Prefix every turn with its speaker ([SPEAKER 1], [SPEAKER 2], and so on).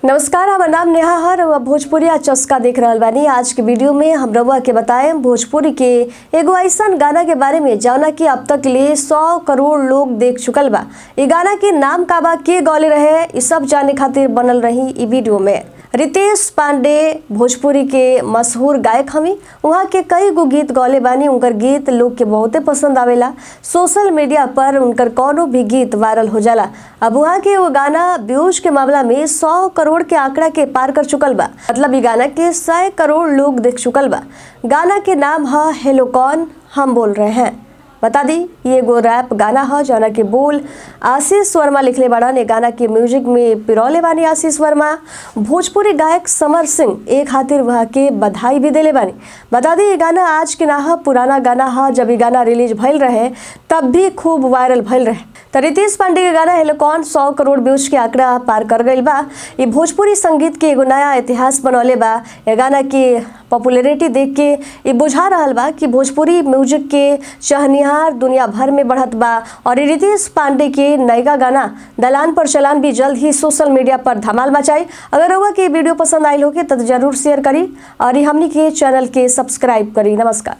[SPEAKER 1] नमस्कार, हमार नाम नेहा है और भोजपुरी चस्का देख रहल बानी। आज के वीडियो में हम रउआ के बताएं भोजपुरी के एगो ऐसन गाना के बारे में जौना कि अब तक ले 100 करोड़ लोग देख चुकल बा। ये गाना के नाम का बा, के गौले रहे, ये सब जाने खातिर बनल रही ई वीडियो में। रितेश पांडे भोजपुरी के मशहूर गायक हमी। वहाँ के कई गो गीत गौले बानी। उनकर गीत लोग के बहुते पसंद आवेला। सोशल मीडिया पर उनकर कोनो भी गीत वायरल हो जाला। अब वहाँ के वो गाना व्यूज के मामला में 100 करोड़ के आंकड़ा के पार कर चुकल बा। मतलब ये गाना के 100 करोड़ लोग देख चुकल बा। गाना के नाम है हेलो कौन हम बोल रहे हैं। बता दी ये एगो रैप गाना है जौना के बोल आशीष वर्मा लिखले बाड़न। ये गाना के म्यूजिक में पिरौले बानी आशीष वर्मा। भोजपुरी गायक समर सिंह एक खातिर वहाँ के बधाई भी देले बानी। बता दी ये गाना आज के ना है, पुराना गाना है। जब ये गाना रिलीज भइल रहे तब भी खूब वायरल भइल रहे। तो रितेश पांडे के गाना हेलो कौन 100 करोड़ व्यूज के आंकड़ा पार कर गई बा। ये भोजपुरी संगीत के एगो नया इतिहास बनौले बा। ये गाना की पॉपुलैरिटी देख के ये बुझा रहल बा कि भोजपुरी म्यूजिक के चाहनिहार दुनिया भर में बढ़त बा। और रितेश पांडे के नयका गाना दलान पर चलान भी जल्द ही सोशल मीडिया पर धमाल मचाई। अगर हुआ कि वीडियो पसंद आयल होगी तो जरूर शेयर करी और हमनी के चैनल के सब्सक्राइब करी। नमस्कार।